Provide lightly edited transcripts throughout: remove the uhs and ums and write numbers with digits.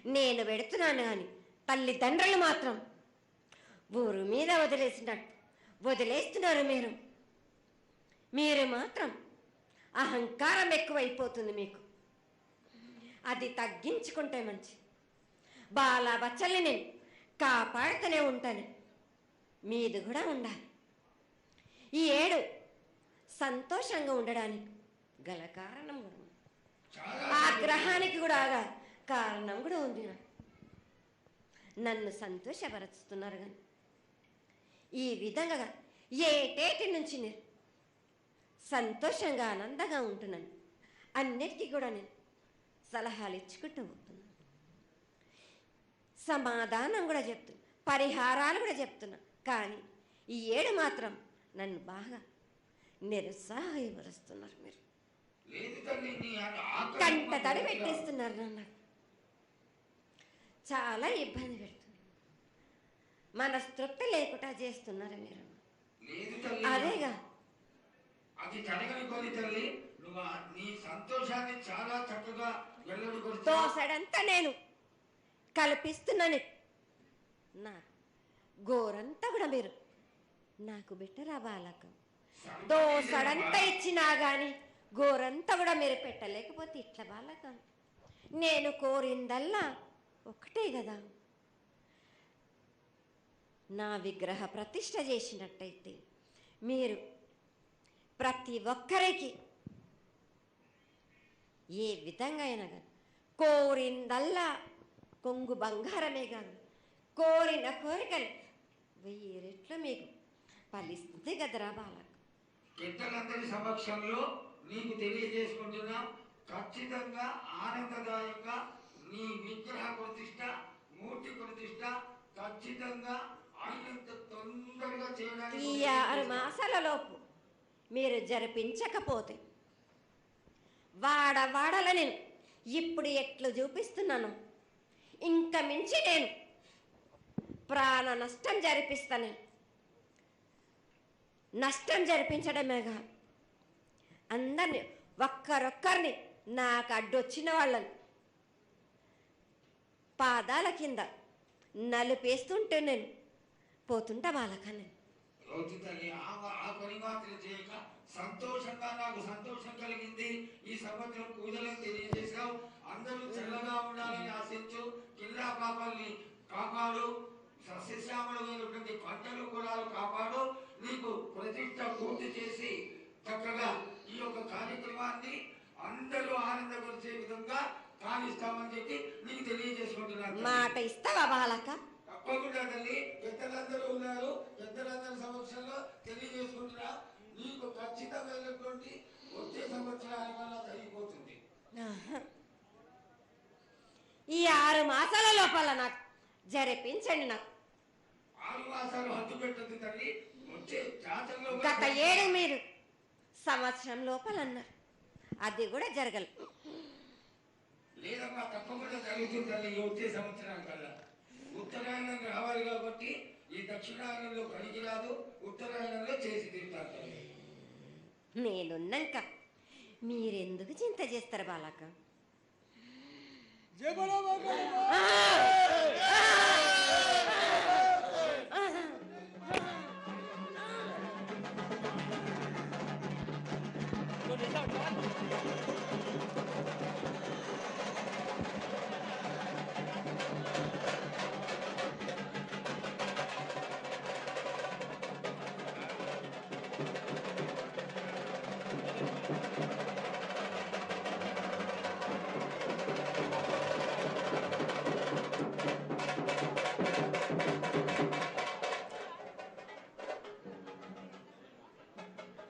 నేను పెడుతున్నాను కానీ తల్లిదండ్రులు మాత్రం ఊరు మీద వదిలేసినట్టు వదిలేస్తున్నారు. మీరు మాత్రం అహంకారం ఎక్కువైపోతుంది మీకు. అది తగ్గించుకుంటే మంచి. బాలా బచ్చల్ని నేను కాపాడుతూనే ఉంటాను. మీది కూడా ఉండాలి. ఈ ఏడు సంతోషంగా ఉండడానికి గల కారణం కూడా ఉంది. ఆగ్రహానికి కూడా కారణం కూడా ఉంది. నన్ను సంతోషపరుస్తున్నారు కానీ ఈ విధంగా ఏటేటి నుంచి నేను సంతోషంగా ఆనందంగా ఉంటున్నాను. అన్నిటికీ కూడా నేను సలహాలు ఇచ్చుకుంటూ ఉంటున్నాను. సమాధానం కూడా చెప్తున్నా, పరిహారాలు కూడా చెప్తున్నా. కానీ ఈ ఏడు మాత్రం నన్ను బాగా నిరుత్సాహపరుస్తున్నారు. మీరు కంట తడి పెట్టేస్తున్నారు. నన్ను చాలా ఇబ్బంది పెడుతున్నారు. మనస్తృప్తి లేకుండా చేస్తున్నారు మీరు. అదేగా అది జరగని తల్లి. నువ్వు నీ సంతోషాన్ని చాలా చక్కగా దోసడంతా నేను కల్పిస్తున్నాను. నా గోరంతా కూడా మీరు నాకు బెట్టరా బాలకం. దోసడంతా ఇచ్చినా కానీ గోరంతా కూడా మీరు పెట్టలేకపోతే ఇట్లా బాలకం. నేను కోరిందల్లా ఒకటే కదా, నా విగ్రహ ప్రతిష్ఠ చేసినట్టయితే మీరు ప్రతి ఒక్కరికి ఏ విధంగా అయినా కానీ కోరిందల్లా కొంగు బంగారమే కాదు, కోరిన కోరికలు 1000 రెట్లు మీకు ఫలిస్తుంది కదరా బాలక. పెద్దలందరి సమక్షంలో నీకు తెలియజేసుకుంటున్నా, ఖచ్చితంగా ఆనందదాయంగా నీ విగ్రహ ప్రతిష్ఠ, మూర్తి ప్రతిష్ఠ ఖచ్చితంగా అయినంత తొందరగా చేయడానికి. ఈ 6 మాసాలలోపు మీరు జరిపించకపోతే వాడవాడల నేను ఇప్పుడు ఎట్లు చూపిస్తున్నాను, ఇంకా మించి నేను ప్రాణ నష్టం జరిపిస్తాను. నష్టం జరిపించడమేగా, అందరినీ ఒక్కరొక్కరిని నాకు అడ్డొచ్చిన వాళ్ళని పాదాల కింద నలిపేస్తుంటే నేను పోతుంటా వాళ్ళకని. సంతోషంగా నాకు సంతోషం కలిగింది. ఈ సంవత్సరం పూజలను తెలియజేశావు. అందరూ చల్లగా ఉండాలని ఆశించు. కిల్లా పాపాలని కాపాడు. సస్యశ్యామలమైనటువంటి పంటలు కూడా కాపాడు. నీకు ప్రతిష్ట పూర్తి చేసి చక్కగా ఈ యొక్క కార్యక్రమాన్ని అందరూ ఆనందపరిచే విధంగా కానిస్తామని చెప్పి నీకు తెలియజేసుకుంటున్నాను. మాట ఇస్తావా బాలక? తప్పకుండా తల్లి. పెద్దలందరూ ఉన్నారు, పెద్దలందరి సమక్షంలో తెలియజేసుకుంటున్నా. నీకు ఖచ్చితమైనటువంటి వచ్చే సంవత్సరాల వల్ల జరిగిపోతుంది. ఈ 6 మాసాల లోపల నాకు జరిపించండి. నాకు 6 మాసాలు హద్దు పెట్టదు తల్లి. వచ్చే జాతరలో గత ఏడు మీరు సంవత్సరం లోపల అన్నారు, అది కూడా జరగలేదు. లేదమ్మా, తప్పకుండా జరుగుతుంది తల్లి. వచ్చే సంవత్సరాల కల్లా ఉత్తరాయణం రావాలి కాబట్టి ఈ దక్షిణాయనంలో పనికి రాదు, ఉత్తరాయణంలో చేసి తీరుతారు. నేనున్నాక మీరెందుకు చింత చేస్తారు బాలక?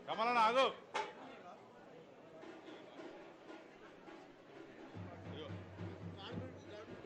కమలనా ఆగు.